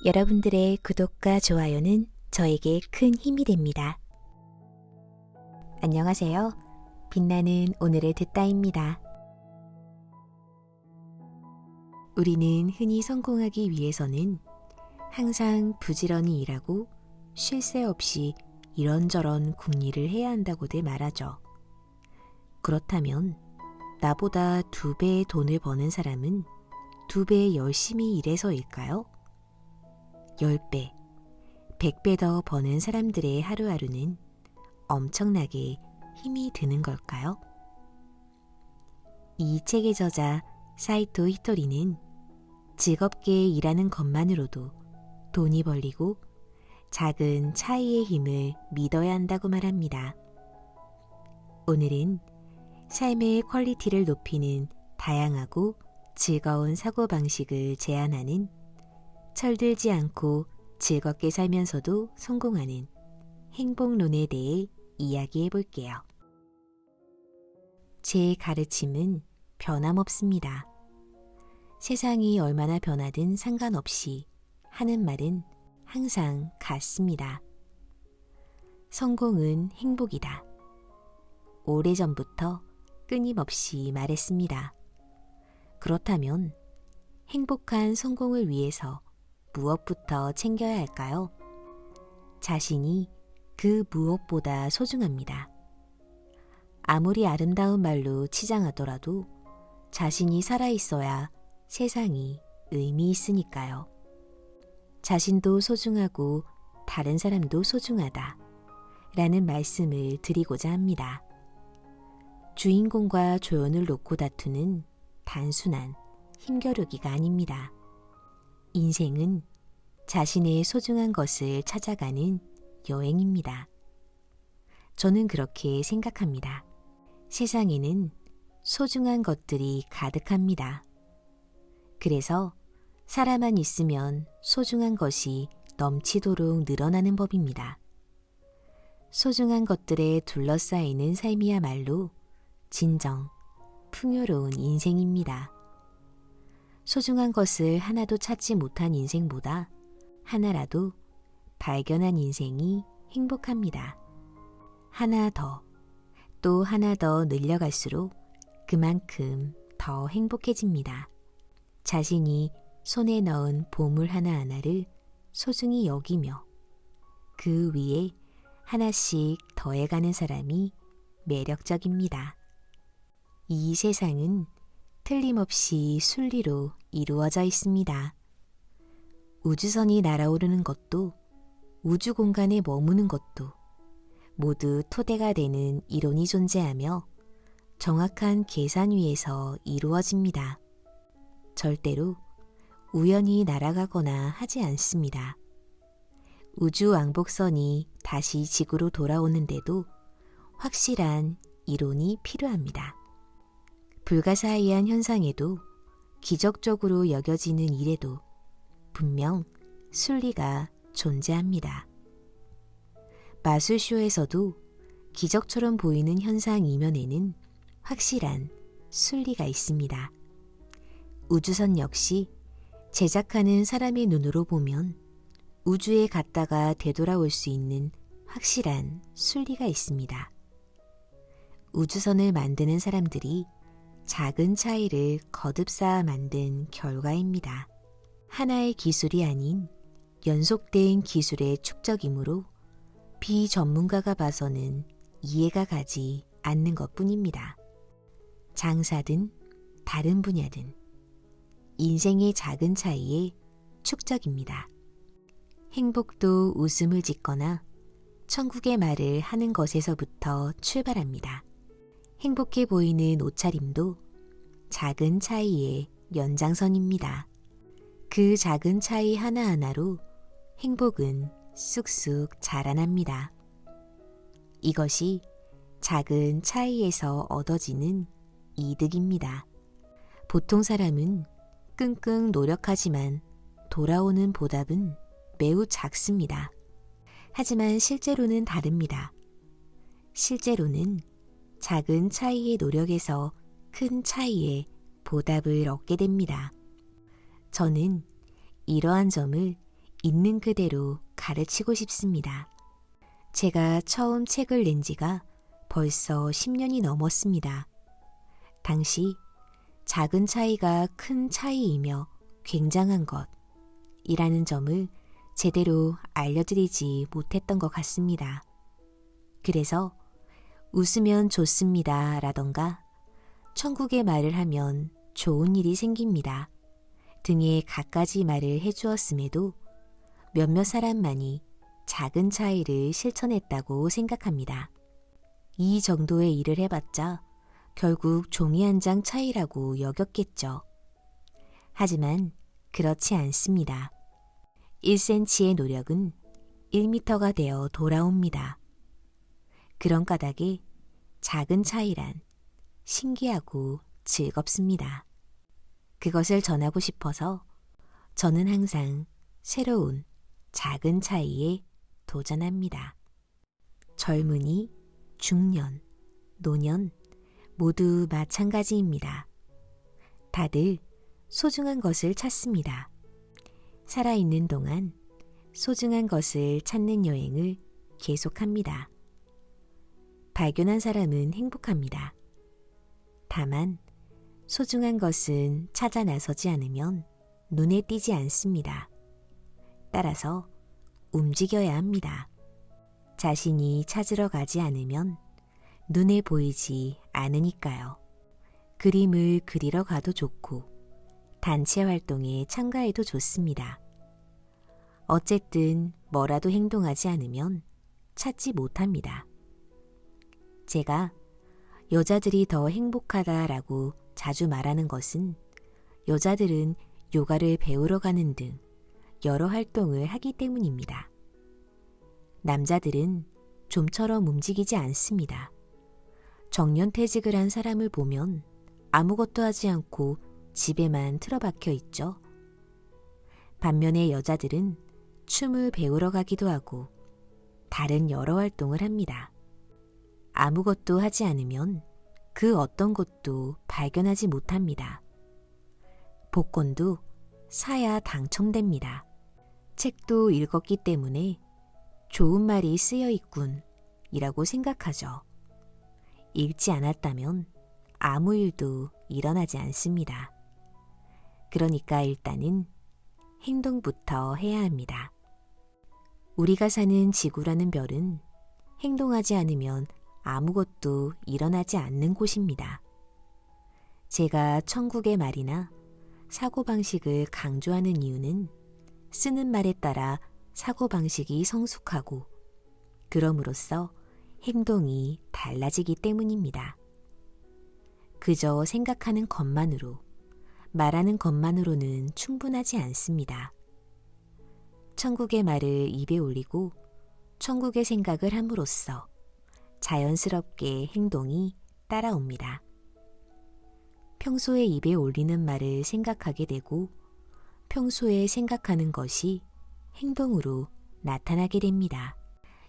여러분들의 구독과 좋아요는 저에게 큰 힘이 됩니다. 안녕하세요. 빛나는 오늘의 듣다입니다. 우리는 흔히 성공하기 위해서는 항상 부지런히 일하고 쉴 새 없이 이런저런 궁리를 해야 한다고들 말하죠. 그렇다면 나보다 2배의 돈을 버는 사람은 2배 열심히 일해서일까요? 10배, 100배 더 버는 사람들의 하루하루는 엄청나게 힘이 드는 걸까요? 이 책의 저자 사이토 히토리는 즐겁게 일하는 것만으로도 돈이 벌리고 작은 차이의 힘을 믿어야 한다고 말합니다. 오늘은 삶의 퀄리티를 높이는 다양하고 즐거운 사고방식을 제안하는 철들지 않고 즐겁게 살면서도 성공하는 행복론에 대해 이야기해 볼게요. 제 가르침은 변함없습니다. 세상이 얼마나 변하든 상관없이 하는 말은 항상 같습니다. 성공은 행복이다. 오래전부터 끊임없이 말했습니다. 그렇다면 행복한 성공을 위해서 무엇부터 챙겨야 할까요? 자신이 그 무엇보다 소중합니다. 아무리 아름다운 말로 치장하더라도 자신이 살아있어야 세상이 의미 있으니까요. 자신도 소중하고 다른 사람도 소중하다 라는 말씀을 드리고자 합니다. 주인공과 조연을 놓고 다투는 단순한 힘겨루기가 아닙니다. 인생은 자신의 소중한 것을 찾아가는 여행입니다. 저는 그렇게 생각합니다. 세상에는 소중한 것들이 가득합니다. 그래서 살아만 있으면 소중한 것이 넘치도록 늘어나는 법입니다. 소중한 것들에 둘러싸이는 삶이야말로 진정 풍요로운 인생입니다. 소중한 것을 하나도 찾지 못한 인생보다 하나라도 발견한 인생이 행복합니다. 하나 더, 또 하나 더 늘려갈수록 그만큼 더 행복해집니다. 자신이 손에 넣은 보물 하나하나를 소중히 여기며 그 위에 하나씩 더해가는 사람이 매력적입니다. 이 세상은 틀림없이 순리로 이루어져 있습니다. 우주선이 날아오르는 것도 우주 공간에 머무는 것도 모두 토대가 되는 이론이 존재하며 정확한 계산 위에서 이루어집니다. 절대로 우연히 날아가거나 하지 않습니다. 우주 왕복선이 다시 지구로 돌아오는데도 확실한 이론이 필요합니다. 불가사의한 현상에도 기적적으로 여겨지는 일에도 분명 순리가 존재합니다. 마술쇼에서도 기적처럼 보이는 현상 이면에는 확실한 순리가 있습니다. 우주선 역시 제작하는 사람의 눈으로 보면 우주에 갔다가 되돌아올 수 있는 확실한 순리가 있습니다. 우주선을 만드는 사람들이 작은 차이를 거듭 쌓아 만든 결과입니다. 하나의 기술이 아닌 연속된 기술의 축적이므로 비전문가가 봐서는 이해가 가지 않는 것뿐입니다. 장사든 다른 분야든 인생의 작은 차이의 축적입니다. 행복도 웃음을 짓거나 천국의 말을 하는 것에서부터 출발합니다. 행복해 보이는 옷차림도 작은 차이의 연장선입니다. 그 작은 차이 하나하나로 행복은 쑥쑥 자라납니다. 이것이 작은 차이에서 얻어지는 이득입니다. 보통 사람은 끙끙 노력하지만 돌아오는 보답은 매우 작습니다. 하지만 실제로는 다릅니다. 실제로는 작은 차이의 노력에서 큰 차이의 보답을 얻게 됩니다. 저는 이러한 점을 있는 그대로 가르치고 싶습니다. 제가 처음 책을 낸 지가 벌써 10년이 넘었습니다. 당시 작은 차이가 큰 차이이며 굉장한 것이라는 점을 제대로 알려드리지 못했던 것 같습니다. 그래서 웃으면 좋습니다 라던가 천국의 말을 하면 좋은 일이 생깁니다 등의 갖가지 말을 해주었음에도 몇몇 사람만이 작은 차이를 실천했다고 생각합니다. 이 정도의 일을 해봤자 결국 종이 한 장 차이라고 여겼겠죠. 하지만 그렇지 않습니다. 1cm의 노력은 1m가 되어 돌아옵니다. 그런 까닭에 작은 차이란 신기하고 즐겁습니다. 그것을 전하고 싶어서 저는 항상 새로운 작은 차이에 도전합니다. 젊은이, 중년, 노년 모두 마찬가지입니다. 다들 소중한 것을 찾습니다. 살아있는 동안 소중한 것을 찾는 여행을 계속합니다. 발견한 사람은 행복합니다. 다만 소중한 것은 찾아 나서지 않으면 눈에 띄지 않습니다. 따라서 움직여야 합니다. 자신이 찾으러 가지 않으면 눈에 보이지 않으니까요. 그림을 그리러 가도 좋고 단체 활동에 참가해도 좋습니다. 어쨌든 뭐라도 행동하지 않으면 찾지 못합니다. 제가 여자들이 더 행복하다라고 자주 말하는 것은 여자들은 요가를 배우러 가는 등 여러 활동을 하기 때문입니다. 남자들은 좀처럼 움직이지 않습니다. 정년퇴직을 한 사람을 보면 아무것도 하지 않고 집에만 틀어박혀 있죠. 반면에 여자들은 춤을 배우러 가기도 하고 다른 여러 활동을 합니다. 아무것도 하지 않으면 그 어떤 것도 발견하지 못합니다. 복권도 사야 당첨됩니다. 책도 읽었기 때문에 좋은 말이 쓰여 있군 이라고 생각하죠. 읽지 않았다면 아무 일도 일어나지 않습니다. 그러니까 일단은 행동부터 해야 합니다. 우리가 사는 지구라는 별은 행동하지 않으면 아무것도 일어나지 않는 곳입니다. 제가 천국의 말이나 사고방식을 강조하는 이유는 쓰는 말에 따라 사고방식이 성숙하고 그럼으로써 행동이 달라지기 때문입니다. 그저 생각하는 것만으로, 말하는 것만으로는 충분하지 않습니다. 천국의 말을 입에 올리고 천국의 생각을 함으로써 자연스럽게 행동이 따라옵니다. 평소에 입에 올리는 말을 생각하게 되고 평소에 생각하는 것이 행동으로 나타나게 됩니다.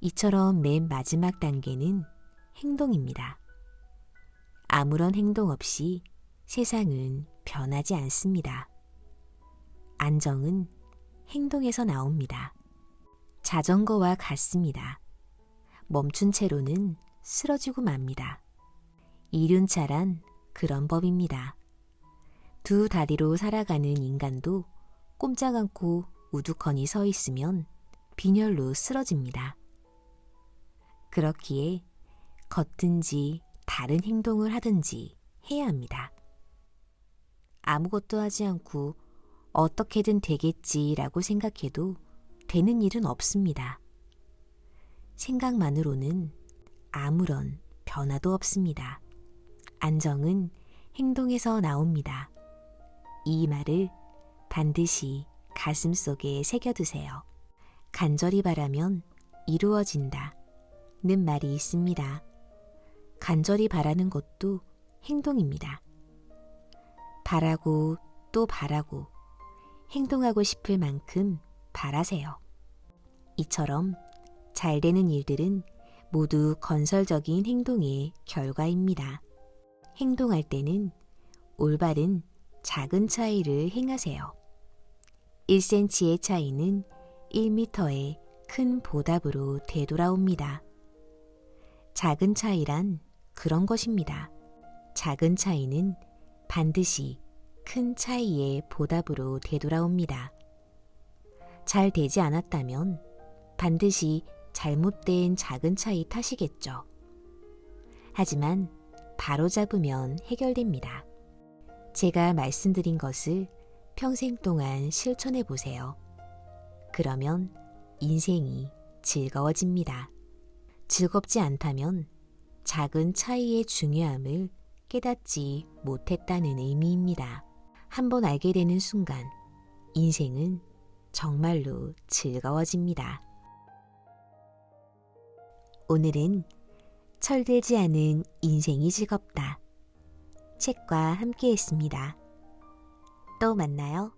이처럼 맨 마지막 단계는 행동입니다. 아무런 행동 없이 세상은 변하지 않습니다. 안정은 행동에서 나옵니다. 자전거와 같습니다. 멈춘 채로는 쓰러지고 맙니다. 이륜차란 그런 법입니다. 두 다리로 살아가는 인간도 꼼짝 않고 우두커니 서 있으면 빈혈로 쓰러집니다. 그렇기에 걷든지 다른 행동을 하든지 해야 합니다. 아무것도 하지 않고 어떻게든 되겠지라고 생각해도 되는 일은 없습니다. 생각만으로는 아무런 변화도 없습니다. 안정은 행동에서 나옵니다. 이 말을 반드시 가슴속에 새겨두세요. 간절히 바라면 이루어진다 는 말이 있습니다. 간절히 바라는 것도 행동입니다. 바라고 또 바라고 행동하고 싶을 만큼 바라세요. 이처럼 잘 되는 일들은 모두 건설적인 행동의 결과입니다. 행동할 때는 올바른 작은 차이를 행하세요. 1cm의 차이는 1m의 큰 보답으로 되돌아옵니다. 작은 차이란 그런 것입니다. 작은 차이는 반드시 큰 차이의 보답으로 되돌아옵니다. 잘 되지 않았다면 반드시 잘못된 작은 차이 탓이겠죠. 하지만 바로잡으면 해결됩니다. 제가 말씀드린 것을 평생 동안 실천해 보세요. 그러면 인생이 즐거워집니다. 즐겁지 않다면 작은 차이의 중요함을 깨닫지 못했다는 의미입니다. 한번 알게 되는 순간 인생은 정말로 즐거워집니다. 오늘은 철들지 않은 인생이 즐겁다 책과 함께 했습니다. 또 만나요.